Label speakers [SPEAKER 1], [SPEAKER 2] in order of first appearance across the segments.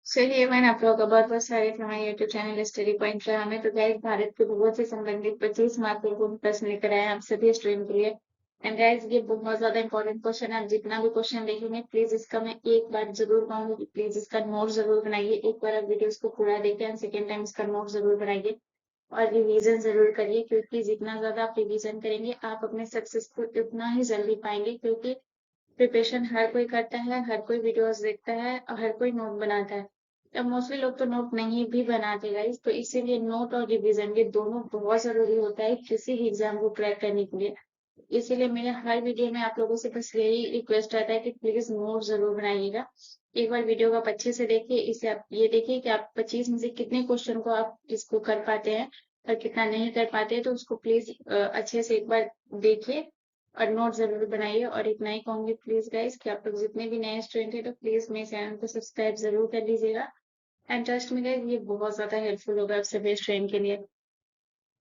[SPEAKER 1] चलिए, मैंने आप लोगों का बहुत-बहुत स्वागत है हमारे यूट्यूब चैनल स्टडी पॉइंट पे। हमें तो गाइस भारत के भूगोल से संबंधित 25 महत्वपूर्ण प्रश्न लेकर आए हैं आप सभी स्टूडेंट के लिए। एंड गाइस, ये बहुत ज़्यादा इंपॉर्टेंट क्वेश्चन है। आप जितना भी क्वेश्चन देखेंगे, प्लीज़ इसका मैं एक बार ज़रूर कहूँगी कि प्लीज़ इसका नोट ज़रूर बनाइए। एक बार आप वीडियोज़ को पूरा देखें एंड सेकंड टाइम इसका नोट ज़रूर बनाइए और रिवीजन ज़रूर करिए, क्योंकि जितना ज़्यादा आप रिवीजन करेंगे, आप अपने सक्सेस को उतना ही जल्दी पाएँगे। क्योंकि प्रिपरेशन हर कोई करता है, हर कोई वीडियोस देखता है और हर कोई नोट बनाता है। अब मोस्टली लोग तो नोट नहीं भी बनाते गाइस, तो इसीलिए नोट और रिवीजन ये दोनों बहुत जरूरी होता है किसी भी एग्जाम को क्रैक करने के लिए। इसीलिए मेरे हर वीडियो में आप लोगों से बस यही रिक्वेस्ट रहता है कि प्लीज नोट जरूर बनाइएगा। एक बार वीडियो को आप अच्छे से देखिए, इसे आप ये देखिए कि आप 25 में से कितने क्वेश्चन को आप इसको कर पाते हैं और कितना नहीं कर पाते हैं, तो उसको प्लीज अच्छे से एक बार देखिए और नोट जरूर बनाइए। और इतना ही कहूंगी प्लीज गाइस कि आप लोग जितने भी नए स्टूडेंट हैं, तो प्लीज मेरे चैनल को सब्सक्राइब जरूर कर लीजिएगा। एंड ट्रस्ट में गाइस, ये बहुत ज्यादा हेल्पफुल होगा आप सभी स्टूडेंट के लिए।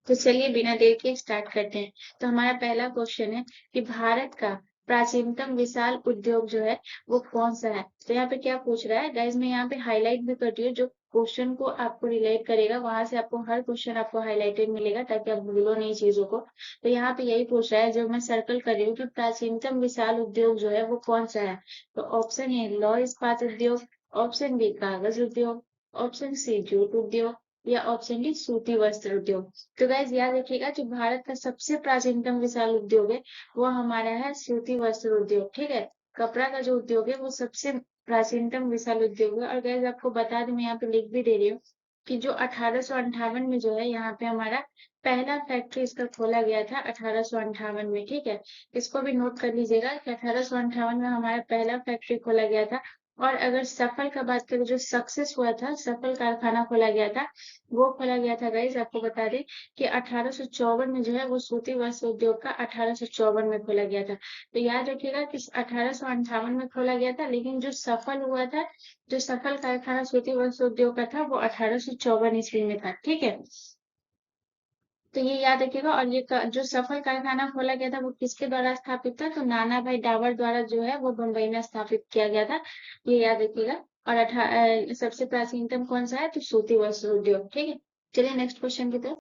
[SPEAKER 1] तो चलिए बिना देर के स्टार्ट करते हैं। तो हमारा पहला क्वेश्चन है कि भारत का प्राचीनतम विशाल उद्योग जो है वो कौन सा है। तो यहाँ पे क्या पूछ रहा है गाइज, मैं यहाँ पे हाईलाइट भी करती हूँ, जो क्वेश्चन को आपको रिलेट करेगा वहां से आपको हर क्वेश्चन आपको हाईलाइटेड मिलेगा, ताकि आप भूलो नहीं चीजों को। तो यहाँ पे यही पूछ रहा है, जो मैं सर्कल कर रही हूँ, कि प्राचीनतम विशाल उद्योग जो है वो कौन सा है। तो ऑप्शन ए लौह इस्पात उद्योग, ऑप्शन बी कागज उद्योग, ऑप्शन सी जूट उद्योग, या ऑप्शन डी सूती वस्त्र उद्योग। तो गाइज याद रखिएगा, जो भारत का सबसे प्राचीनतम विशाल उद्योग है वो हमारा है सूती वस्त्र उद्योग। ठीक है, कपड़ा का जो उद्योग है वो सबसे प्राचीनतम विशाल उद्योग है। और गाइज आपको बता दें, मैं यहाँ पे लिख भी दे रही हूँ कि जो 1858 में जो है यहाँ पे हमारा पहला फैक्ट्री इसका खोला गया था 1858 में। ठीक है, इसको भी नोट कर लीजिएगा कि 1858 में हमारा पहला फैक्ट्री खोला गया था। और अगर सफल का बात करें, जो सक्सेस हुआ था, सफल कारखाना खोला गया था, वो खोला गया था गाइज, आपको बता दें कि 1854 में जो है वो सूती वस्त्र उद्योग का 1854 में खोला गया था। तो याद रखिएगा कि 1858 में खोला गया था, लेकिन जो सफल हुआ था, जो सफल कारखाना सूती वस्त्र उद्योग का था, वो 1854 ईस्वी में था। ठीक है, तो ये याद रखिएगा। और ये जो सफल कारखाना खोला गया था वो किसके द्वारा स्थापित था, तो नाना भाई डावर द्वारा जो है वो बम्बई में स्थापित किया गया था। ये याद रखिएगा। और सबसे प्राचीनतम कौन सा है, तो सूती वस्त्र उद्योग। ठीक है, चलिए नेक्स्ट क्वेश्चन की तरफ।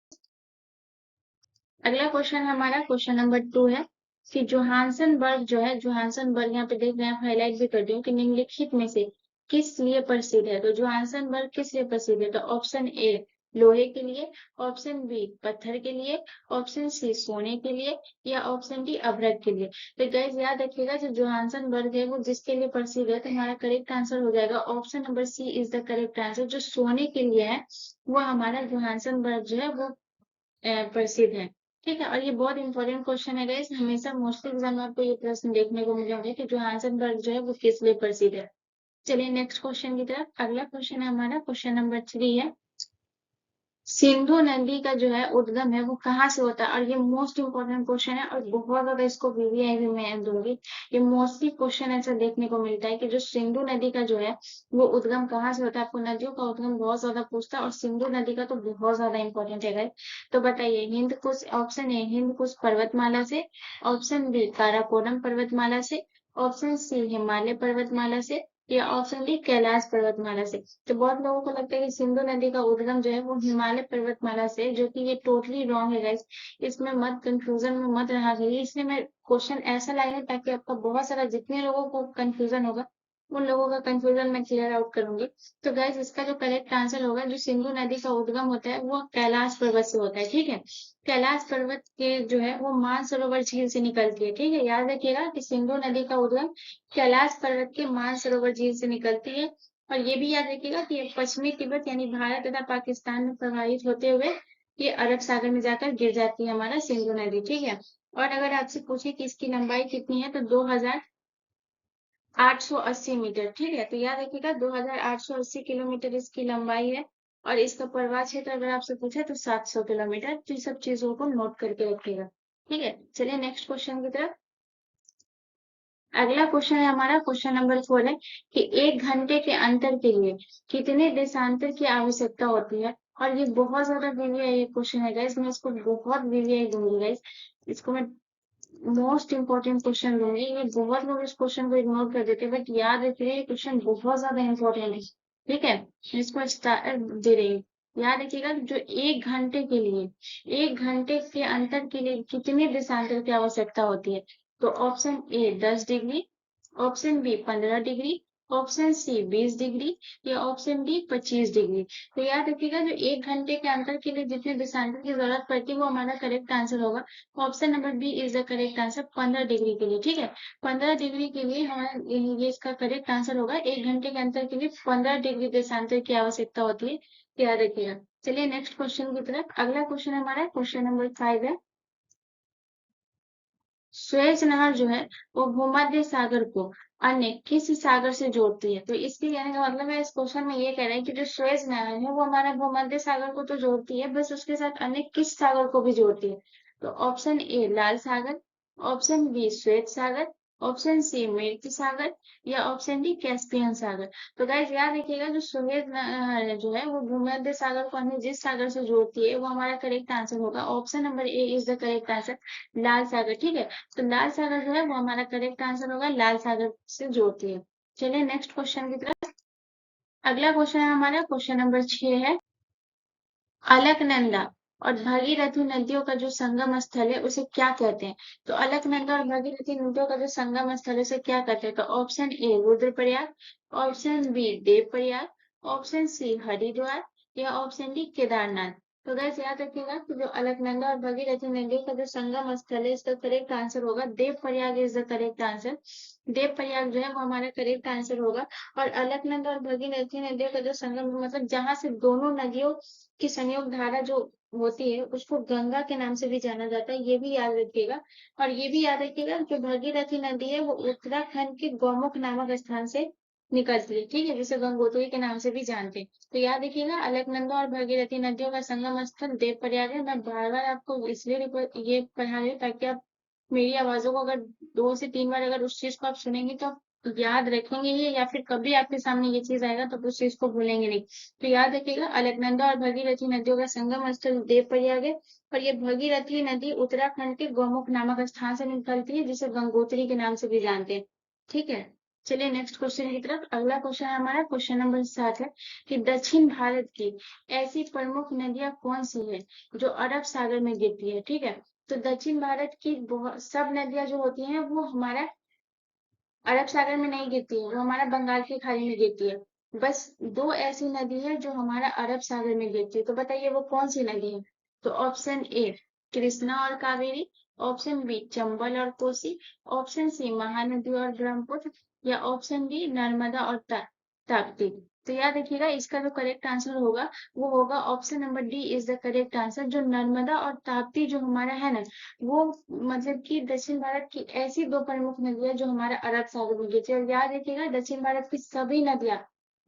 [SPEAKER 1] अगला क्वेश्चन हमारा क्वेश्चन नंबर 2 है कि जोहानसनबर्ग जो है, जोहानसनबर्ग यहाँ पे देख रहे हैं, हाईलाइट भी कर दी हूँ, कि निम्नलिखित में से किस लिए प्रसिद्ध है। तो जोहानसनबर्ग किस लिए प्रसिद्ध है, तो ऑप्शन ए लोहे के लिए, ऑप्शन बी पत्थर के लिए, ऑप्शन सी सोने के लिए, या ऑप्शन डी अभ्रक के लिए। तो गाइस याद रखिएगा, जो जोहानसनबर्ग है वो जिसके लिए प्रसिद्ध है, तो हमारा करेक्ट आंसर हो जाएगा option number C is the correct answer. जो सोने के लिए है वो हमारा जोहानसनबर्ग जो है वो प्रसिद्ध है। ठीक है, और ये बहुत इंपॉर्टेंट क्वेश्चन है गाइस, हमेशा मोस्टली एग्जाम में आपको ये प्रश्न देखने को मिले होंगे कि जोहानसनबर्ग जो है वो किस लिए प्रसिद्ध है। चलिए नेक्स्ट क्वेश्चन की तरफ। अगला क्वेश्चन है हमारा क्वेश्चन नंबर 3 है, सिंधु नदी का जो है उद्गम है वो कहाँ से होता है। और ये मोस्ट इंपोर्टेंट क्वेश्चन है, और बहुत ज्यादा इसको वीवीआई भी मैं दूंगी। ये मोस्टली क्वेश्चन ऐसा देखने को मिलता है कि जो सिंधु नदी का जो है वो उद्गम कहाँ से होता है। आपको नदियों का उद्गम बहुत ज्यादा पूछता है, और सिंधु नदी का तो बहुत ज्यादा इंपॉर्टेंट है गाइस। तो बताइए, हिंद कुश, ऑप्शन ए हिंद कुश पर्वतमाला से, ऑप्शन बी काराकोरम पर्वतमाला से, ऑप्शन सी हिमालय पर्वतमाला से, या ऑप्शन डी कैलाश पर्वतमाला से। तो बहुत लोगों को लगता है कि सिंधु नदी का उद्गम जो है वो हिमालय पर्वतमाला से है, जो कि ये टोटली रॉन्ग है गाइस। इसमें मत कंफ्यूजन में मत रहा करिए, इसलिए मैं क्वेश्चन ऐसा लाया है ताकि आपका बहुत सारा जितने लोगों को कंफ्यूजन होगा, उन लोगों का कंफ्यूजन मैं क्लियर आउट करूंगी। तो गाइस, इसका जो करेक्ट आंसर होगा, जो सिंधु नदी का उद्गम होता है वो कैलाश पर्वत से होता है। ठीक है, कैलाश पर्वत के जो है वो मानसरोवर झील से निकलती है। ठीक है, याद रखिएगा कि सिंधु नदी का उद्गम कैलाश पर्वत के मानसरोवर झील से निकलती है। और ये भी याद रखिएगा कि ये पश्चिमी तिब्बत यानी भारत तथा पाकिस्तान में प्रवाहित होते हुए ये अरब सागर में जाकर गिर जाती है हमारा सिंधु नदी। ठीक है, और अगर आपसे पूछे कि इसकी लंबाई कितनी है, तो 2880 मीटर। ठीक है, तो याद रखिएगा 2880 किलोमीटर इसकी लंबाई है। और इसका प्रवाह क्षेत्र अगर आपसे पूछे तो 700 किलोमीटर। तो ये सब चीजों को नोट करके रखिएगा। ठीक है, चलिए नेक्स्ट क्वेश्चन की तरफ। अगला क्वेश्चन है हमारा क्वेश्चन नंबर 4 है कि 1 घंटे के अंतर के लिए कितने देशांतर की आवश्यकता होती है। और ये बहुत ज्यादा वीवीआई क्वेश्चन है गाइस, मैं इसको बहुत वीवीआई दूंगी गाइस। इसको मैं मोस्ट इंपोर्टेंट क्वेश्चन दूंगी। ये बहुत लोग इस क्वेश्चन को इग्नोर कर देते हैं, बट याद रखिए ये क्वेश्चन बहुत ज्यादा इंपॉर्टेंट है। ठीक है, इसको स्टार दे रही हूँ। याद रखिएगा जो 1 घंटे के लिए, 1 घंटे के अंतर के लिए कितने देशांतर की आवश्यकता होती है? तो option A 10 degree, option B 15 degree, option C 20 degree, या ऑप्शन डी 25 डिग्री। तो याद रखिएगा जो 1 घंटे के अंतर के लिए जितने देशांतर की जरूरत पड़ती है वो हमारा करेक्ट आंसर होगा। Option number B is the correct answer, 15 degree के लिए। ठीक है, 15 डिग्री के लिए हमारा ये इसका करेक्ट आंसर होगा। 1 घंटे के अंतर के लिए 15 डिग्री देशांतर की आवश्यकता होती है, याद रखिएगा। चलिए नेक्स्ट क्वेश्चन की तरफ। अगला क्वेश्चन हमारा क्वेश्चन नंबर 5 है। सुएज नहर जो है वो भूमध्य सागर को अन्य किस सागर से जोड़ती है? तो इसके कहने का मतलब है, इस क्वेश्चन में ये कह रहे हैं कि जो सुएज नहर है वो हमारा भूमध्य सागर को तो जोड़ती है, बस उसके साथ अन्य किस सागर को भी जोड़ती है? तो ऑप्शन ए लाल सागर, ऑप्शन बी श्वेत सागर, ऑप्शन सी मृत सागर, या ऑप्शन डी कैस्पियन सागर। तो गाइस याद रखिएगा जो सुएज नहर जो है वो भूमध्य सागर को अन्य जिस सागर से जोड़ती है वो हमारा करेक्ट आंसर होगा। Option number A is the correct answer, लाल सागर। ठीक है, तो लाल सागर जो है वो हमारा करेक्ट आंसर होगा, लाल सागर से जोड़ती है। चलिए नेक्स्ट क्वेश्चन की तरफ। अगला क्वेश्चन है हमारा क्वेश्चन नंबर 6 है। अलकनंदा और भागीरथी नदियों का जो संगम स्थल है उसे क्या कहते हैं? तो अलकनंदा और भागीरथी नदियों का जो संगम स्थल है उसे क्या कहते हैं? तो option A Rudraprayag, option B Devprayag, option C Haridwar, या ऑप्शन डी केदारनाथ। तो गैस याद रखिएगा कि जो अलकनंदा और भागीरथी नदियों का जो संगम स्थल है इसका करेक्ट आंसर होगा Devprayag, is the correct answer. Devprayag जो है वो हमारा करेक्ट आंसर होगा। और अलकनंदा और भागीरथी नदियों का जो संगम मतलब जहां से दोनों नदियों की संयोग धारा जो होती है उसको गंगा के नाम से भी जाना जाता है, ये भी याद रखिएगा। और ये भी याद रखिएगा जो भागीरथी नदी है वो उत्तराखंड के गौमुख नामक स्थान से निकलती है, ठीक है, जिसे गंगोत्री के नाम से भी जानते हैं। तो याद रखिएगा अलकनंदा और भागीरथी नदियों का संगम स्थल देवप्रयाग है। मैं बार बार आपको इसलिए ये पढ़ा रही हूँ ताकि आप मेरी आवाजों को अगर 2 से 3 बार अगर उस चीज को आप सुनेंगे तो आप याद रखेंगे ही, या फिर कभी आपके सामने ये चीज आएगा तो उस चीज को भूलेंगे नहीं। तो याद रखिएगा अलकनंदा और भागीरथी नदियों का संगम स्थल देवप्रयाग है। और ये भागीरथी नदी उत्तराखंड के गौमुख नामक स्थान से निकलती है जिसे गंगोत्री के नाम से भी जानते हैं। ठीक है, चलिए नेक्स्ट क्वेश्चन की तरफ। अगला क्वेश्चन हमारा क्वेश्चन नंबर 7 है कि दक्षिण भारत की ऐसी प्रमुख नदियां कौन सी है जो अरब सागर में गिरती है? ठीक है, तो दक्षिण भारत की बहुत सब नदियां जो होती हैं वो हमारा अरब सागर में नहीं गिरती है, वो हमारा बंगाल की खाड़ी में गिरती है। बस दो ऐसी नदी है जो हमारा अरब सागर में गिरती है, तो बताइए वो कौन सी नदी है? तो ऑप्शन ए कृष्णा और कावेरी, ऑप्शन बी चंबल और कोसी, ऑप्शन सी महानदी और ब्रह्मपुत्र, या ऑप्शन डी नर्मदा और ताप्ती। तो याद रखिएगा इसका जो करेक्ट आंसर होगा वो होगा option number D is the correct answer. जो नर्मदा और ताप्ती जो हमारा है ना वो मतलब कि दक्षिण भारत की ऐसी दो प्रमुख नदियां जो हमारा अरब सागर में गिरती है। और याद रखिएगा दक्षिण भारत की सभी नदियां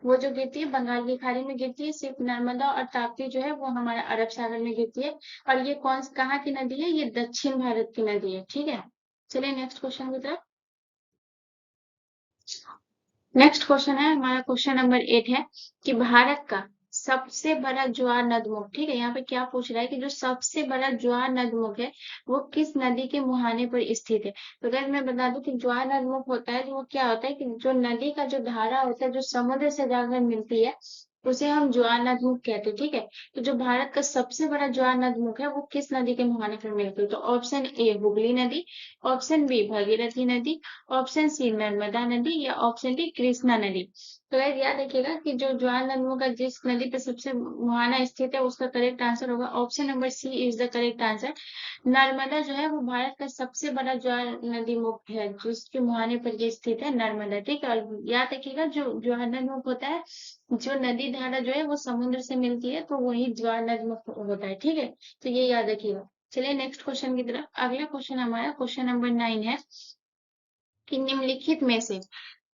[SPEAKER 1] वो जो गिरती है बंगाल की खाड़ी में गिरती है, सिर्फ नर्मदा और ताप्ती जो है वो हमारा अरब सागर में गिरती है। और ये कहाँ की नदी है? ये दक्षिण भारत की नदी है। ठीक है, चलिए नेक्स्ट क्वेश्चन की तरफ। नेक्स्ट क्वेश्चन है हमारा क्वेश्चन नंबर 8 है कि भारत का सबसे बड़ा ज्वार नदमुख, ठीक है, यहाँ पे क्या पूछ रहा है कि जो सबसे बड़ा ज्वार नदमुख है वो किस नदी के मुहाने पर स्थित है? तो अगर मैं बता दूं कि ज्वार नदमुख होता है तो वो क्या होता है कि जो नदी का जो धारा होता है जो समुद्र से जाकर मिलती है उसे हम ज्वार नदमुख कहते हैं। ठीक है, तो जो भारत का सबसे बड़ा ज्वार नदमुख है वो किस नदी के मुहाने पर मिलती है? तो ऑप्शन ए हुगली नदी, ऑप्शन बी भागीरथी नदी, ऑप्शन सी नर्मदा नदी, या ऑप्शन डी कृष्णा नदी। तो गाइस याद रखिएगा कि जो ज्वार नदियों का जिस नदी पे सबसे मुहाना स्थित है उसका करेक्ट आंसर होगा option number C is the correct answer. Narmada जो है वो भारत का सबसे बड़ा ज्वार नदी मुख है जिसके मुहाने पर ये स्थित है, नर्मदा। ठीक है, और याद रखिएगा जो ज्वार नदमुख होता है जो नदी धारा जो है वो समुद्र से मिलती है तो वही ज्वार नदमुख होता है। ठीक है, तो ये याद रखिएगा। चलिए नेक्स्ट क्वेश्चन की तरफ। अगला क्वेश्चन हमारा क्वेश्चन नंबर 9 है कि निम्नलिखित में से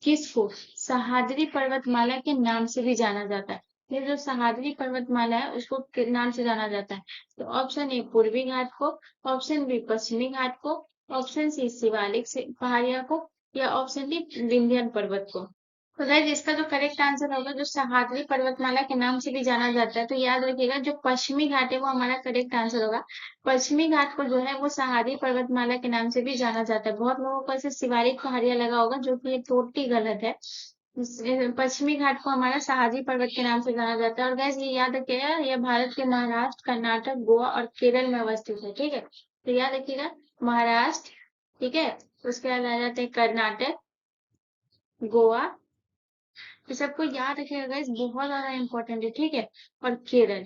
[SPEAKER 1] किसको सह्याद्री पर्वतमाला के नाम से भी जाना जाता है? ये जो सह्याद्री पर्वतमाला है उसको किस नाम से जाना जाता है? तो ऑप्शन ए पूर्वी घाट को, ऑप्शन बी पश्चिमी घाट को, ऑप्शन सी शिवालिक से पहाड़िया को, या ऑप्शन डी विंध्य पर्वत को। तो गाइस इसका जो करेक्ट आंसर होगा जो सह्याद्री पर्वतमाला के नाम से भी जाना जाता है, तो याद रखिएगा जो पश्चिमी घाट है वो हमारा करेक्ट आंसर होगा। पश्चिमी घाट को जो है वो सह्याद्री पर्वतमाला के नाम से भी जाना जाता है। बहुत लोगों को ऐसे शिवालिक पहाड़ियां लगा होगा जो कि ये टोटली गलत है। पश्चिमी घाट को हमारा सहाजी पर्वत के नाम से जाना जाता है। और गैस ये याद रखिएगा, ये भारत के महाराष्ट्र, कर्नाटक, गोवा और केरल में अवस्थित है। ठीक है, तो याद रखिएगा महाराष्ट्र, ठीक है, उसके बाद आ जाते हैं कर्नाटक, गोवा, तो सबको याद रखिएगा गैस, बहुत ज्यादा इंपॉर्टेंट है। ठीक है, और केरल,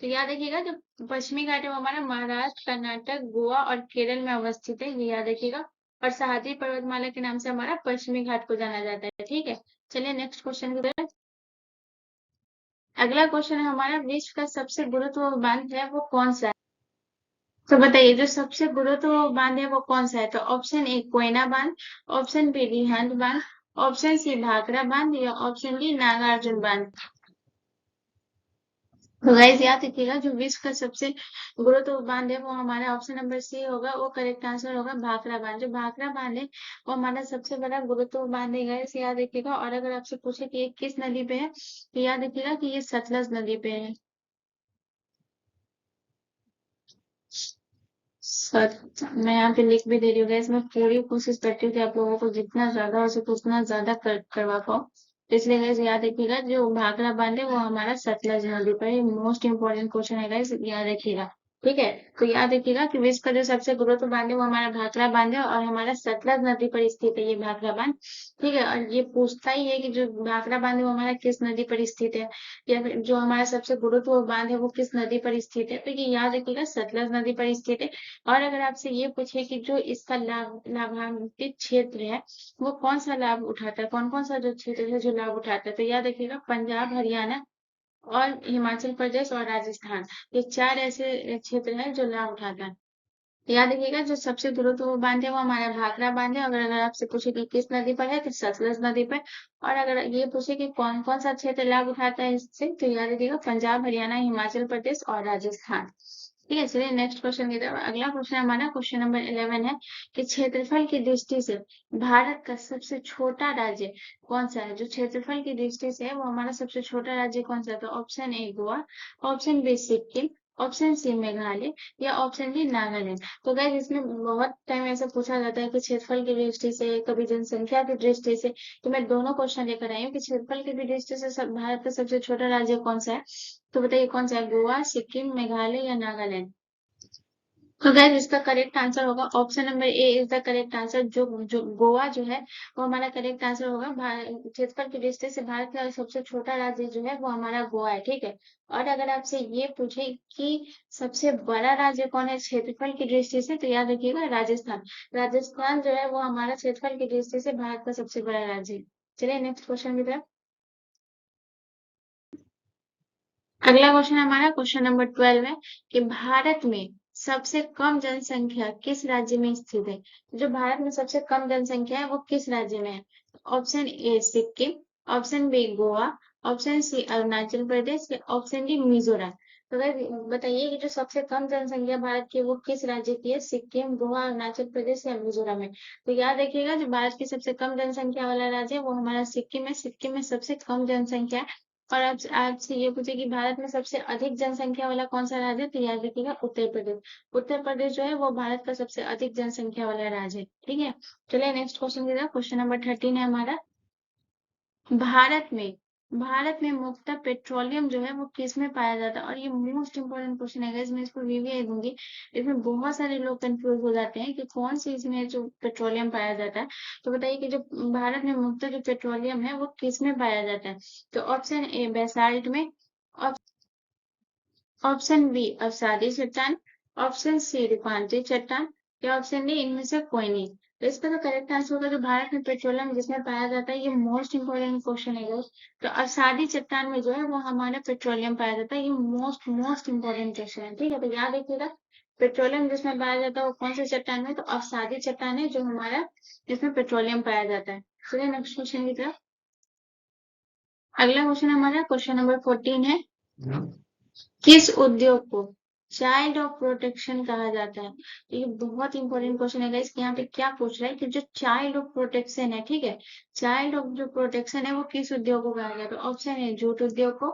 [SPEAKER 1] तो याद रखिएगा जो पश्चिमी घाट है वो हमारा महाराष्ट्र, कर्नाटक, गोवा और केरल में अवस्थित है, ये याद रखिएगा। और सहाजी पर्वतमाला के नाम से हमारा पश्चिमी घाट को जाना जाता है। ठीक है, चलिए नेक्स्ट क्वेश्चन की तरफ। अगला क्वेश्चन है हमारा, विश्व का सबसे गुरुत्व बांध है वो कौन सा है? तो बताइए जो सबसे गुरुत्व बांध है वो कौन सा है? तो ऑप्शन ए कोयना बांध, ऑप्शन बी रिहंद बांध, ऑप्शन सी भाखड़ा बांध या ऑप्शन डी नागार्जुन बांध। तो गाइस याद रखिएगा जो विश्व का सबसे गुरुत्व बांध है वो हमारा ऑप्शन नंबर सी होगा, वो करेक्ट आंसर होगा भाखड़ा बांध। जो भाखड़ा बांध है वो हमारा सबसे बड़ा गुरुत्व बांध है गाइस, याद रखिएगा। और अगर आपसे पूछे कि ये किस नदी पे है, तो याद रखिएगा कि ये सतलज नदी पे है। मैं यहाँ पे लिख भी दे रही हूँ गाइस, मैं पूरी कोशिश करती हूँ कि आप लोगों को जितना ज्यादा हो सके उतना ज्यादा करवा पाओ। तो इसलिए गाइस याद रखिएगा जो भाखड़ा बांध है वो हमारा सतलज नदी पर है। मोस्ट इंपोर्टेंट क्वेश्चन है गाइस, याद रखिएगा। ठीक है, तो याद रखिएगा कि विश्व का जो सबसे गुरुत्व बांध है वो हमारा भाखड़ा बांध है और हमारा सतलज नदी पर स्थित है ये भाखड़ा बांध। ठीक है, और ये पूछता ही है कि जो भाखड़ा बांध है वो हमारा किस नदी पर स्थित है, या फिर जो हमारा सबसे गुरुत्व बांध है वो किस नदी पर स्थित है, तो ये याद रखिएगा सतलज नदी पर स्थित है। और अगर आपसे ये पूछे कि जो इसका लाभान्वित क्षेत्र है वो कौन सा लाभ उठाता है, कौन कौन सा जो क्षेत्र है जो लाभ उठाता है, तो याद रखिएगा पंजाब, हरियाणा और हिमाचल प्रदेश और राजस्थान, ये चार ऐसे क्षेत्र हैं जो लाभ उठाता है। याद रखिएगा जो सबसे गुरुत्व बांध है वो हमारा भाखड़ा बांध है। अगर अगर आपसे पूछे कि किस नदी पर है, तो सतलज नदी पर। और अगर ये पूछे कि कौन कौन सा क्षेत्र लाभ उठाता है इससे, तो याद रखिएगा पंजाब, हरियाणा, हिमाचल प्रदेश और राजस्थान। ठीक है, चलिए नेक्स्ट क्वेश्चन की तरफ। अगला क्वेश्चन हमारा क्वेश्चन नंबर 11 है कि क्षेत्रफल की दृष्टि से भारत का सबसे छोटा राज्य कौन सा है? जो क्षेत्रफल की दृष्टि से है वो हमारा सबसे छोटा राज्य कौन सा है? तो option A Goa, option B Sikkim, option C Meghalaya या ऑप्शन डी नागालैंड। तो गाइस इसमें बहुत टाइम ऐसा पूछा जाता है कि क्षेत्रफल की दृष्टि से, कभी जनसंख्या की दृष्टि से, तो मैं दोनों क्वेश्चन लेकर आई हूँ कि क्षेत्रफल की दृष्टि से भारत का सबसे छोटा राज्य कौन सा है। तो बताइए कौन सा है, गोवा, सिक्किम, मेघालय या नागालैंड? तो गाइस इसका करेक्ट आंसर होगा option number A is the correct answer. जो जो गोवा जो है वो हमारा करेक्ट आंसर होगा। क्षेत्रफल की दृष्टि से भारत का सबसे छोटा राज्य जो है वो हमारा गोवा है। ठीक है, और अगर आपसे ये पूछे कि सबसे बड़ा राज्य कौन है क्षेत्रफल की दृष्टि से, तो याद रखिएगा राजस्थान। राजस्थान जो है वो हमारा क्षेत्रफल की दृष्टि से भारत का सबसे बड़ा राज्य है। चलिए नेक्स्ट क्वेश्चन की तरफ। अगला क्वेश्चन हमारा क्वेश्चन नंबर 12 है कि भारत में सबसे कम जनसंख्या किस राज्य में स्थित है? जो भारत में सबसे कम जनसंख्या है वो किस राज्य में है? Option A Sikkim, option B Goa, option C Arunachal Pradesh या ऑप्शन डी मिजोरम। तो गाइस बताइए कि जो सबसे कम जनसंख्या भारत की है वो किस राज्य की है? सिक्किम, गोवा, अरुणाचल प्रदेश या मिजोरम है? तो याद रखिएगा जो भारत की सबसे कम जनसंख्या वाला राज्य है वो हमारा सिक्किम है। सिक्किम में सबसे कम जनसंख्या है। और अब आपसे ये पूछे कि भारत में सबसे अधिक जनसंख्या वाला कौन सा राज्य है, तो याद रखिएगा उत्तर प्रदेश। उत्तर प्रदेश जो है वो भारत का सबसे अधिक जनसंख्या वाला राज्य है। ठीक है, चलिए नेक्स्ट क्वेश्चन की तरफ। क्वेश्चन नंबर 13 है हमारा, भारत में मुख्यतः पेट्रोलियम जो है वो किस में पाया जाता है? और ये मोस्ट इंपोर्टेंट क्वेश्चन है, इसमें इसको वीवीआई दूंगी। इसमें बहुत सारे लोग कंफ्यूज हो जाते हैं कि कौन सी इसमें जो पेट्रोलियम पाया जाता है। तो बताइए कि जो भारत में मुख्यतः जो पेट्रोलियम है वो किस में पाया जाता है? तो ऑप्शन ए बेसाल्ट में, ऑप्शन बी अवसादी चट्टान, ऑप्शन सी रूपांतरित चट्टान या ऑप्शन डी इनमें से कोई नहीं। तो इसका जो करेक्ट आंसर होगा जो भारत में पेट्रोलियम जिसमें पाया जाता है, ये मोस्ट इंपोर्टेंट क्वेश्चन है दोस्त। तो अवसादी चट्टान में जो है वो हमारा पेट्रोलियम पाया जाता है, ये मोस्ट मोस्ट इंपोर्टेंट क्वेश्चन है। ठीक है, तो याद रखिएगा पेट्रोलियम जिसमें पाया जाता है वो कौन से चट्टान में, तो अवसादी चट्टान है जो हमारा जिसमें पेट्रोलियम पाया जाता है। चलिए नेक्स्ट क्वेश्चन की तरफ। अगला क्वेश्चन हमारा क्वेश्चन नंबर 14 है, किस उद्योग को चाइल्ड ऑफ प्रोटेक्शन कहा जाता है। तो ये बहुत इंपॉर्टेंट क्वेश्चन है गाइस, यहाँ पे क्या पूछ रहा है कि जो चाइल्ड ऑफ प्रोटेक्शन है, ठीक है, चाइल्ड ऑफ जो प्रोटेक्शन है वो किस उद्योग को कहा जाता है? ऑप्शन ए जूट उद्योग को,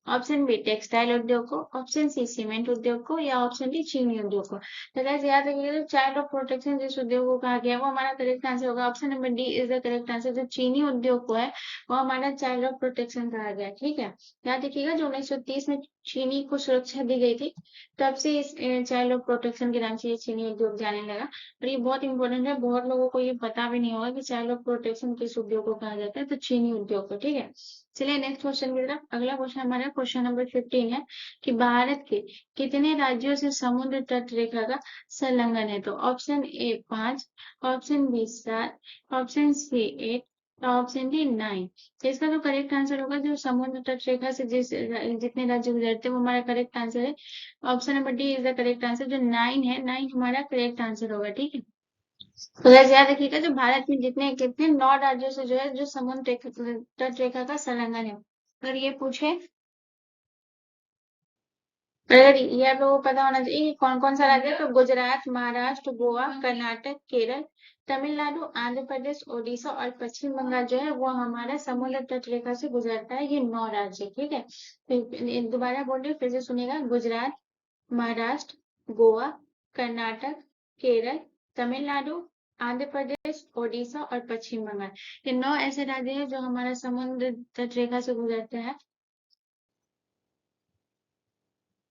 [SPEAKER 1] ऑप्शन बी टेक्सटाइल उद्योग को, ऑप्शन सी सीमेंट उद्योग को, या ऑप्शन डी चीनी उद्योग को। तो गाइस याद रखिएगा, जो चाइल्ड ऑफ प्रोटेक्शन जिस उद्योग को कहा गया है वो हमारा करेक्ट आंसर होगा। Option number D is the correct answer. जो चीनी उद्योग को है वो हमारा चाइल्ड ऑफ प्रोटेक्शन कहा गया है, ठीक है। याद रखिएगा, जो 1930 में चीनी को सुरक्षा दी गई थी, तब से इस चाइल्ड ऑफ प्रोटेक्शन के नाम से ये चीनी उद्योग जाने लगा। और ये बहुत इंपॉर्टेंट है, बहुत लोगों को ये पता भी नहीं होगा कि चाइल्ड ऑफ प्रोटेक्शन किस उद्योग को कहा जाता है, तो चीनी उद्योग को, ठीक है। चलिए नेक्स्ट क्वेश्चन की तरफ। अगला क्वेश्चन हमारा क्वेश्चन नंबर 15 है कि भारत के कितने राज्यों से समुद्र तट रेखा का संलग्न है? तो option A 5, option B 7, option C 8, option D 9। तो इसका जो करेक्ट आंसर होगा, जो समुद्र तट रेखा से जितने राज्य गुजरते हैं वो हमारा करेक्ट आंसर है। Option number D is the correct answer. जो 9 है, 9 हमारा करेक्ट आंसर होगा, ठीक है। तो गाइस याद रखिएगा, जो भारत में जितने कितने 9 राज्यों से जो है जो समुद्र तट रेखा का संलग्न है। अगर ये पूछे, अगर ये आप लोगों को पता होना चाहिए कि कौन कौन सा राज्य है, तो गुजरात, महाराष्ट्र, गोवा, कर्नाटक, केरल, तमिलनाडु, आंध्र प्रदेश, ओडिशा और पश्चिम बंगाल जो है वो हमारा समुद्र तट रेखा से गुजरता है। ये 9 राज्य, ठीक है। तो दोबारा बोल रही हूँ, फिर से सुनिएगा। गुजरात, महाराष्ट्र, गोवा, कर्नाटक, केरल, तमिलनाडु, आंध्र प्रदेश, ओडिशा और पश्चिम बंगाल। ये 9 ऐसे राज्य हैं जो हमारा समुद्र तट रेखा से गुजरते हैं।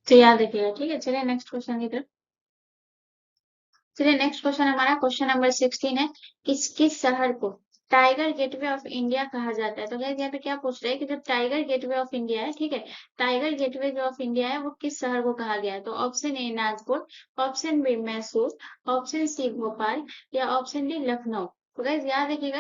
[SPEAKER 1] तो याद रखिएगा, ठीक है। चलिए नेक्स्ट क्वेश्चन की तरफ। चलिए नेक्स्ट क्वेश्चन हमारा क्वेश्चन नंबर 16 है। किस शहर को टाइगर गेटवे ऑफ इंडिया कहा जाता है? तो गाइस यहाँ पे क्या पूछ रहे हैं कि जो टाइगर गेटवे ऑफ इंडिया है, ठीक है, टाइगर गेटवे जो ऑफ इंडिया है वो किस शहर को कहा गया है? तो option A Nagpur, option B Mysore, option C Bhopal, या ऑप्शन डी लखनऊ। तो गाइस याद रखिएगा,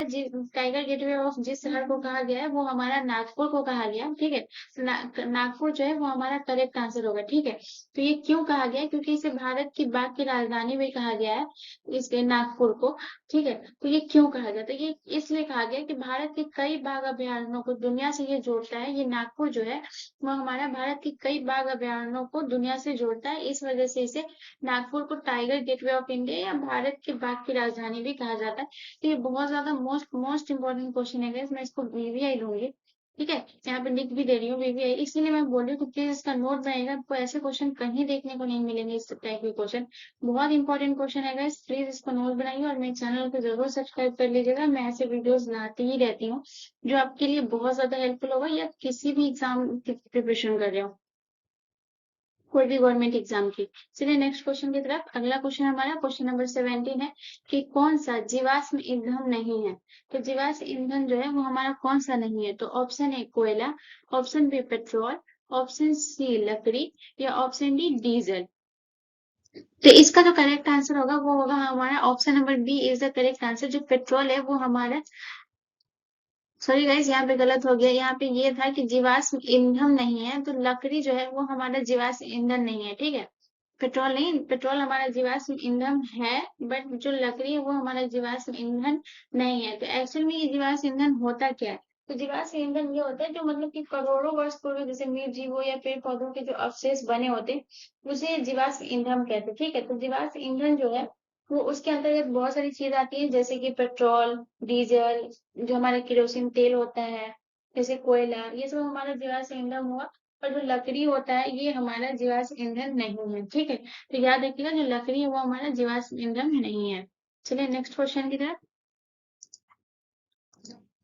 [SPEAKER 1] टाइगर गेटवे ऑफ जिस शहर को कहा गया है वो हमारा नागपुर को कहा गया है, ठीक है। नागपुर जो है वो हमारा करेक्ट आंसर होगा, ठीक है। तो ये क्यों कहा गया है? क्योंकि इसे भारत की बाघ की राजधानी भी कहा गया है, इसके नागपुर को, ठीक है। तो ये क्यों कहा जाता है? ये इसलिए कहा गया कि भारत के कई बाघ अभयारण्यों को दुनिया से ये जोड़ता है। ये नागपुर जो है वो हमारा भारत के कई बाघ अभयारण्यों को दुनिया से जोड़ता है। इस वजह से इसे नागपुर को टाइगर गेटवे ऑफ इंडिया या भारत के बाघ की राजधानी भी कहा जाता है। तो ये बहुत ज्यादा मोस्ट मोस्ट इंपॉर्टेंट क्वेश्चन है, मैं इसको वीवीआई दूंगी, ठीक है। यहाँ पे लिख भी दे रही हूँ वीवीआई, इसीलिए मैं बोल रही हूँ कि प्लीज इसका नोट बनाएगा। आपको ऐसे क्वेश्चन कहीं देखने को नहीं मिलेंगे, इस टाइप के क्वेश्चन बहुत इंपॉर्टेंट क्वेश्चन है गाइस। प्लीज इसको नोट बनाइए और मेरे चैनल को जरूर सब्सक्राइब कर लीजिएगा। मैं ऐसे वीडियोस लाती ही रहती हूँ जो आपके लिए बहुत ज्यादा हेल्पफुल होगा, या किसी भी एग्जाम की प्रिपरेशन कर रहे हो, कोई भी गवर्नमेंट एग्जाम की। चलिए नेक्स्ट क्वेश्चन की तरफ। अगला क्वेश्चन हमारा क्वेश्चन नंबर 17 है कि कौन सा जीवाश्म ईंधन नहीं है? तो जीवाश्म ईंधन जो है वो हमारा कौन सा नहीं है? तो ऑप्शन ए कोयला, option B petrol, option C लकड़ी, या ऑप्शन डी डीजल। तो इसका जो करेक्ट आंसर होगा वो होगा हमारा option number B is the correct answer. जो पेट्रोल है वो हमारा, सॉरी गाइस यहाँ पे गलत हो गया, यहाँ पे ये था कि जीवाश्म ईंधन नहीं है, तो लकड़ी जो है वो हमारा जीवाश्म ईंधन नहीं है, ठीक है। पेट्रोल नहीं, पेट्रोल हमारा जीवाश्म ईंधन है, बट जो लकड़ी है वो हमारा जीवाश्म ईंधन नहीं है। तो एक्चुअल में ये जीवाश्म ईंधन होता क्या है? तो जीवाश्म ईंधन ये होता है जो मतलब कि करोड़ों वर्ष पूर्व जैसे निर्जीवों या पेड़ पौधों के जो अवशेष बने होते हैं उसे जीवाश्म ईंधन कहते हैं, ठीक है। तो जीवाश्म ईंधन जो है वो उसके अंतर्गत बहुत सारी चीज आती है, जैसे कि पेट्रोल, डीजल, जो हमारा केरोसिन तेल होता है, जैसे कोयला, ये सब हमारा जीवाश्म ईंधन हुआ। और जो लकड़ी होता है ये हमारा जीवाश्म ईंधन नहीं है, ठीक है। तो याद रखिएगा, जो लकड़ी है वो हमारा जीवाश्म ईंधन नहीं है। चलिए नेक्स्ट क्वेश्चन की तरफ।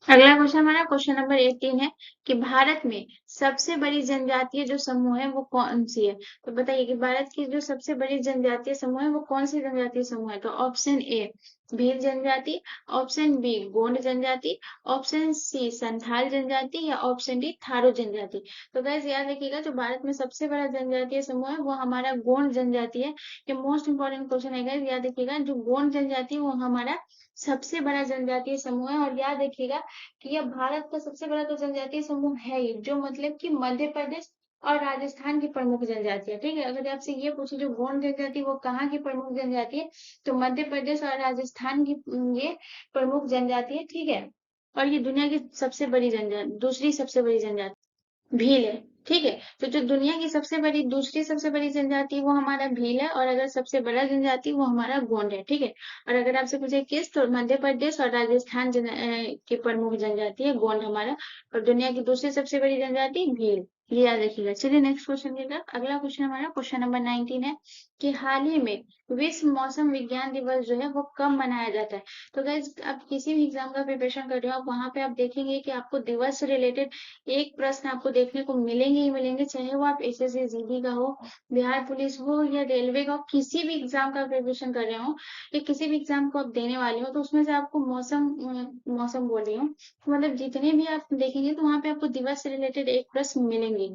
[SPEAKER 1] अगला क्वेश्चन हमारा क्वेश्चन नंबर 18 है कि भारत में सबसे बड़ी जनजातीय जो समूह है वो कौन सी है? तो बताइए कि भारत की जो सबसे बड़ी जनजातीय समूह है वो कौन सी जनजातीय समूह है? तो ऑप्शन ए भील जनजाति, ऑप्शन बी गोंड जनजाति, ऑप्शन सी संथाल जनजाति, या ऑप्शन डी थारू जनजाति। तो गैस याद रखिएगा, जो भारत में सबसे बड़ा जनजातीय समूह है वो हमारा गोंड जनजाति है। ये मोस्ट इंपॉर्टेंट क्वेश्चन है गैस, याद रखिएगा, जो गोंड जनजाति है वो हमारा सबसे बड़ा जनजातीय समूह है। और याद रखिएगा कि यह भारत का सबसे बड़ा तो जनजातीय समूह है ही, जो मतलब कि मध्य प्रदेश और राजस्थान की प्रमुख जनजाति है, ठीक है। अगर आपसे ये पूछे जो गोंड जनजाति वो कहाँ की प्रमुख जनजाति है, तो मध्य प्रदेश और राजस्थान की ये प्रमुख जनजाति है, ठीक है। और ये दुनिया की सबसे बड़ी जनजाति, दूसरी सबसे बड़ी जनजाति भील है, ठीक है। तो जो दुनिया की दूसरी सबसे बड़ी जनजाति वो हमारा भील है, और अगर सबसे बड़ा जनजाति वो हमारा गोंड है। ठीक है। और अगर आपसे पूछे किस, तो मध्य प्रदेश और राजस्थान की प्रमुख जनजाति है गोंड हमारा, और दुनिया की दूसरी सबसे बड़ी जनजाति भील। ये याद रखिएगा। चलिए नेक्स्ट क्वेश्चन की तरफ। अगला क्वेश्चन हमारा क्वेश्चन नंबर 19 है कि हाल ही में विश्व मौसम विज्ञान दिवस जो है वो कब मनाया जाता है। तो गाइज आप किसी भी एग्जाम का प्रिपरेशन कर रहे हो, आप वहां पे आप देखेंगे कि आपको दिवस से रिलेटेड एक प्रश्न आपको देखने को मिलेंगे ही मिलेंगे, चाहे वो आप एसएससी जीडी का हो, बिहार पुलिस हो, या रेलवे का हो, किसी भी एग्जाम का प्रिपरेशन कर रहे हो या किसी भी एग्जाम को आप देने वाले हो, तो उसमें से आपको मौसम बोल रही हूँ, तो मतलब जितने भी आप देखेंगे तो वहां पे आपको दिवस से रिलेटेड एक प्रश्न मिलेंगे।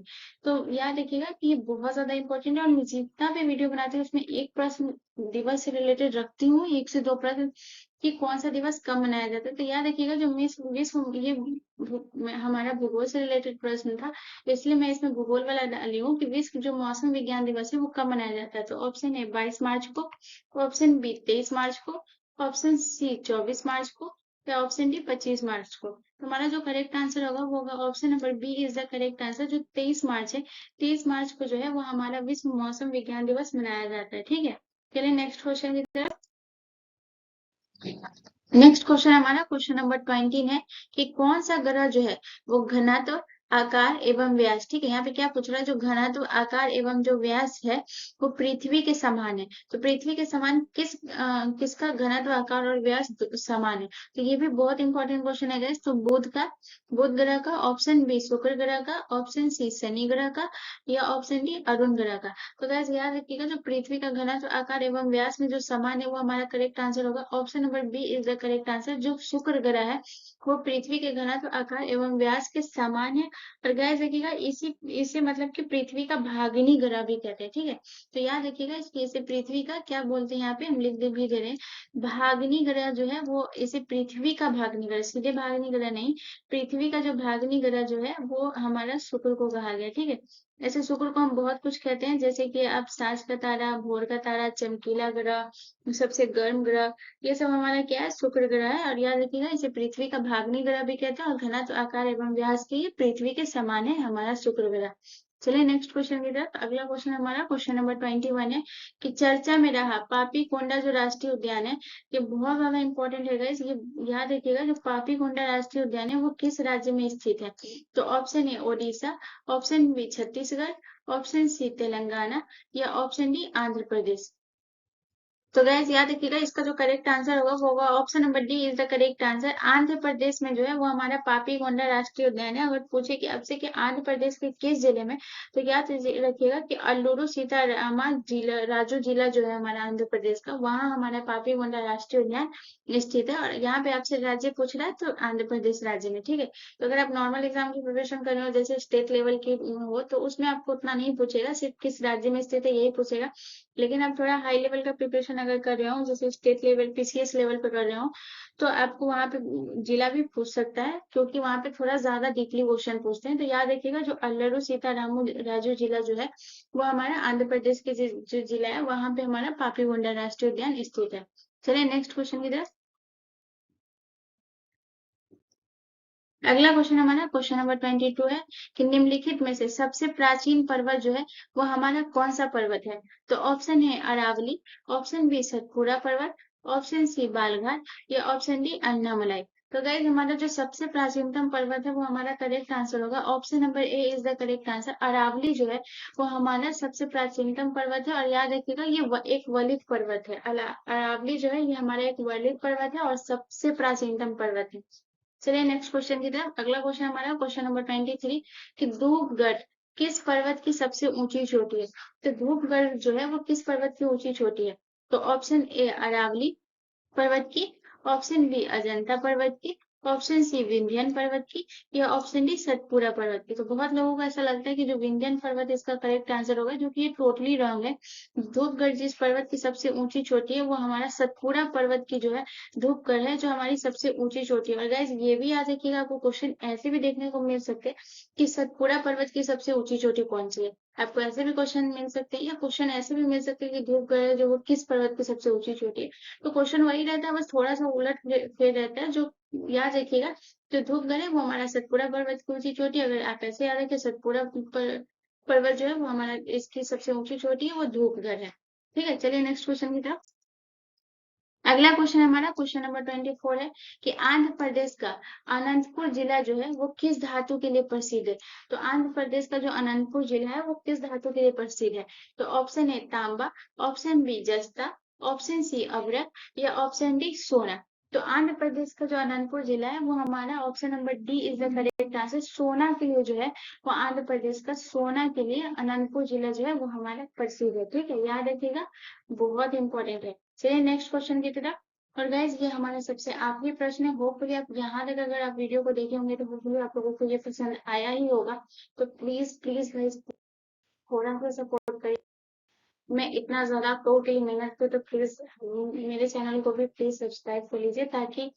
[SPEAKER 1] तो याद रखिएगा कि ये बहुत ज्यादा इंपॉर्टेंट है, और मैं जितना भी वीडियो बनाती हूँ उसमें एक प्रश्न दिवस से रिलेटेड रखती हूँ, एक से दो प्रश्न कि कौन सा दिवस कब मनाया जाता है। तो याद रखिएगा जो विश्व ये हमारा भूगोल से रिलेटेड प्रश्न था, तो इसलिए मैं इसमें भूगोल वाला डाली हूँ कि विश्व जो मौसम विज्ञान दिवस है वो कब मनाया जाता है। तो ऑप्शन ए 22 मार्च को, ऑप्शन बी 23 मार्च को, ऑप्शन सी 24 मार्च को, या ऑप्शन डी 25 मार्च को। तो हमारा जो करेक्ट आंसर होगा वो होगा option number B is the correct answer, जो 23 मार्च है। 23 मार्च को जो है वो हमारा विश्व मौसम विज्ञान दिवस मनाया जाता है। ठीक है। चलिए नेक्स्ट क्वेश्चन की तरफ। नेक्स्ट क्वेश्चन हमारा क्वेश्चन नंबर 20 है कि कौन सा ग्रह जो है वो घनत्व, आकार एवं व्यास, ठीक है, यहाँ पे क्या पूछ रहा है, जो घनत्व, आकार एवं जो व्यास है वो पृथ्वी के समान है। तो पृथ्वी के समान किसका घनत्व, आकार और व्यास समान है। तो ये भी बहुत इंपॉर्टेंट क्वेश्चन है गाइस। तो बुध ग्रह का, ऑप्शन बी शुक्र ग्रह का, ऑप्शन सी शनि ग्रह का, या ऑप्शन डी अरुण ग्रह का। तो गाइस याद रखिएगा जो पृथ्वी का घनत्व, आकार एवं व्यास में जो समान है वो हमारा करेक्ट आंसर होगा। Option number B is the correct answer, जो शुक्र ग्रह है वो पृथ्वी के घनत्व, आकार एवं व्यास के समान है। और गाइस देखिएगा इसी इसे मतलब कि पृथ्वी का भागिनी ग्रह भी कहते हैं। ठीक है। तो याद रखिएगा इसे पृथ्वी का क्या बोलते हैं, यहाँ पे हम लिख दे भी दे रहे हैं, भागिनी ग्रह जो है वो इसे पृथ्वी का भागिनी ग्रह, सीधे भागिनी ग्रह नहीं, पृथ्वी का जो भागिनी ग्रह जो है वो हमारा शुक्र को कहा गया। ठीक है। ऐसे शुक्र को हम बहुत कुछ कहते हैं, जैसे कि आप सांझ का तारा, भोर का तारा, चमकीला ग्रह, सबसे गर्म ग्रह, ये सब हमारा क्या है, शुक्र ग्रह है। और याद रखिएगा इसे पृथ्वी का भागनी ग्रह भी कहते हैं, और घनत्व, आकार एवं व्यास के ये पृथ्वी के समान है हमारा शुक्र ग्रह। चलिए नेक्स्ट क्वेश्चन की तरफ। अगला क्वेश्चन हमारा क्वेश्चन नंबर 21 है कि चर्चा में रहा पापी कोंडा जो राष्ट्रीय उद्यान है, ये बहुत ज्यादा इंपॉर्टेंट है गाइस। ये याद रखिएगा जो पापी कोंडा राष्ट्रीय उद्यान है वो किस राज्य में स्थित है। तो option A Odisha, option B Chhattisgarh, option C Telangana, या ऑप्शन डी आंध्र प्रदेश। तो गैस याद रखिएगा इसका जो करेक्ट आंसर होगा वो होगा option number D is the correct answer. Andhra Pradesh में जो है वो हमारा पापी कोंडा राष्ट्रीय उद्यान है। अगर पूछे कि आपसे कि आंध्र प्रदेश के किस जिले में, तो याद रखिएगा कि अल्लूरू सीतारामा जिला, राजू जिला जो है हमारा आंध्र प्रदेश का, वहाँ हमारा पापी कोंडा राष्ट्रीय उद्यान स्थित है। और यहाँ पे आपसे राज्य पूछ रहा है तो आंध्र प्रदेश राज्य में। ठीक है। तो अगर आप नॉर्मल एग्जाम की प्रिपरेशन कर रहे हो जैसे स्टेट लेवल की हो, तो उसमें आपको उतना नहीं पूछेगा, सिर्फ किस राज्य में स्थित है यही पूछेगा। लेकिन आप थोड़ा हाई लेवल का प्रिपरेशन अगर कर रहे हो, जैसे स्टेट लेवल, पीसीएस लेवल पे कर रहे हो, तो आपको वहां पे जिला भी पूछ सकता है, क्योंकि वहां पे थोड़ा ज्यादा डीपली क्वेश्चन पूछते हैं। तो याद रखिएगा जो अल्लरू सीतारामू राजू जिला जो है वो हमारा आंध्र प्रदेश के जो जिला है वहां पे हमारा पापीकोंडा राष्ट्रीय उद्यान स्थित है। चलिए नेक्स्ट क्वेश्चन की तरफ। अगला क्वेश्चन हमारा क्वेश्चन नंबर 22 है कि निम्नलिखित में से सबसे प्राचीन पर्वत जो है वो हमारा कौन सा पर्वत है। तो ऑप्शन है अरावली, ऑप्शन बी सतपुड़ा पर्वत, ऑप्शन सी बालघाट, या ऑप्शन डी अन्नामलाई। तो गाइज हमारा जो सबसे प्राचीनतम पर्वत है वो हमारा करेक्ट आंसर होगा। Option number A is the correct answer. Aravalli जो है वो हमारा सबसे प्राचीनतम पर्वत है। और याद रखिएगा ये एक वलित पर्वत है। अरावली जो है ये हमारा एक वलित पर्वत है और सबसे प्राचीनतम पर्वत है। चलिए नेक्स्ट क्वेश्चन की तरफ। अगला क्वेश्चन हमारा क्वेश्चन नंबर 23 कि धूपगढ़ किस पर्वत की सबसे ऊंची चोटी है। तो धूपगढ़ जो है वो किस पर्वत की ऊंची चोटी है। तो ऑप्शन ए अरावली पर्वत की, ऑप्शन बी अजंता पर्वत की, ऑप्शन सी विंध्यन पर्वत की, या ऑप्शन डी सतपुड़ा पर्वत की। तो बहुत लोगों को ऐसा लगता है कि जो विंध्यन पर्वत इसका करेक्ट आंसर होगा, जो कि ये टोटली रॉन्ग है। धूपगढ़ जिस पर्वत की सबसे ऊंची चोटी है वो हमारा सतपुड़ा पर्वत की जो है धूपगढ़ है, जो हमारी सबसे ऊंची चोटी है। और गाइस ये भी याद रखिएगा, आपको क्वेश्चन ऐसे भी देखने को मिल सकते हैं कि सतपुड़ा पर्वत की सबसे ऊंची चोटी कौन सी है। आपको ऐसे भी क्वेश्चन मिल सकते हैं, या क्वेश्चन ऐसे भी मिल सकते हैं कि धूपगढ़ जो वो किस पर्वत की सबसे ऊंची चोटी है। तो क्वेश्चन वही रहता है, बस थोड़ा सा उलट फेर रहता है। जो याद रखिएगा। जो धूपगढ़ है वो हमारा सतपुड़ा पर्वत की ऊंची चोटी, अगर आप ऐसे याद रखें सतपुड़ा पर्वत जो है वो हमारा इसकी सबसे ऊंची चोटी है, वो धूपगढ़ है। ठीक है, चलिए नेक्स्ट क्वेश्चन की तरफ। अगला क्वेश्चन हमारा क्वेश्चन नंबर 24 है कि आंध्र प्रदेश का अनंतपुर जिला जो है वो किस धातु के लिए प्रसिद्ध है। तो आंध्र प्रदेश का जो अनंतपुर जिला है वो किस धातु के लिए प्रसिद्ध है। तो ऑप्शन ए तांबा, ऑप्शन बी जस्ता, ऑप्शन सी अभ्रक या ऑप्शन डी सोना। तो आंध्र प्रदेश का जो अनंतपुर जिला है वो हमारा option number D is the correct answer. सोना के लिए जो है वो आंध्र प्रदेश का सोना के लिए अनंतपुर जिला जो है वो हमारा प्रसिद्ध है। ठीक है, याद रखिएगा, बहुत इंपॉर्टेंट है। चलिए नेक्स्ट क्वेश्चन की तरफ। और गाइज ये हमारा सबसे आखिरी प्रश्न है। होपफुली आप यहाँ तक अगर आप वीडियो को देखे होंगे तो होपफुली आप लोगों को ये पसंद आया ही होगा। तो प्लीज प्लीज गाइज थोड़ा सा सपोर्ट करिए। मैं इतना ज्यादा टोटली मेहनत की, तो प्लीज मेरे चैनल को भी प्लीज सब्सक्राइब कर लीजिए, ताकि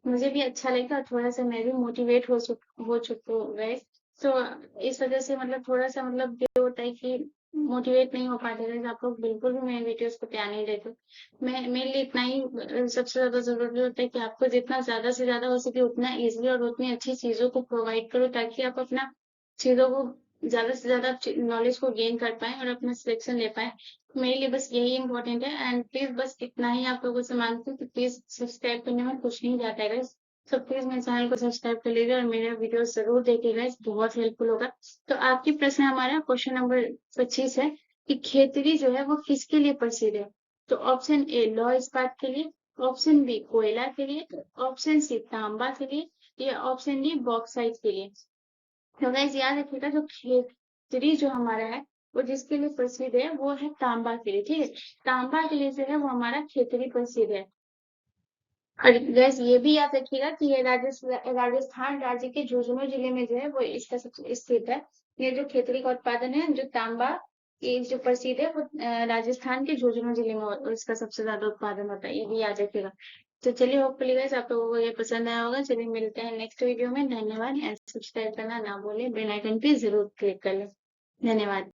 [SPEAKER 1] मुझे भी अच्छा लगेगा और थोड़ा सा मैं भी मोटिवेट हो चुकी हूँ गाइस। तो इस वजह से मतलब थोड़ा सा मतलब ये होता है कि मोटिवेट नहीं हो पाते guys। आप लोग बिल्कुल भी मेरे वीडियोस को ध्यान नहीं देते। मैं मेरे लिए इतना ही सबसे ज्यादा जरूरी होता है कि आपको जितना ज्यादा से ज्यादा हो सके उतना इजिली और उतनी अच्छी चीजों को प्रोवाइड करो, ताकि आप अपना चीजों को ज्यादा से ज्यादा नॉलेज को गेन कर पाए और अपना सिलेक्शन ले पाए। मेरे लिए बस यही इंपॉर्टेंट है। एंड प्लीज बस इतना ही आप लोगों से मांगती हूँ कि प्लीज सब्सक्राइब करने में कुछ नहीं जाता है guys। तो प्लीज मेरे चैनल को सब्सक्राइब कर लीजिए और मेरा वीडियो जरूर देखिएगा, बहुत हेल्पफुल होगा। तो आपकी प्रश्न हमारा क्वेश्चन नंबर 25 है कि खेतड़ी जो है वो किसके लिए प्रसिद्ध है। तो ऑप्शन ए लौह इस्पात के लिए, ऑप्शन बी कोयला के लिए, ऑप्शन सी तांबा के लिए या ऑप्शन डी बॉक्साइट के लिए। तो गाइस याद रखिएगा, जो खेतड़ी जो हमारा है वो जिसके लिए प्रसिद्ध है वो है तांबा के लिए। ठीक है, तांबा के लिए जो है वो हमारा खेतड़ी प्रसिद्ध है। और गैस ये भी याद रखिएगा कि ये राजस्थान राज्य के झुंझुनू जिले में जो है वो इसका सबसे स्थित है। ये जो खेतड़ी का उत्पादन है, जो तांबा, ये जो प्रसिद्ध है वो राजस्थान के झुंझुनू जिले में इसका सबसे ज्यादा उत्पादन होता है, ये भी याद रखिएगा। तो चलिए होपफुली गाइस आप लोगों को ये पसंद आया होगा। चलिए मिलते हैं नेक्स्ट वीडियो में। धन्यवाद। सब्सक्राइब करना ना भूलें, बेल आइकन पे जरूर क्लिक कर लें। धन्यवाद।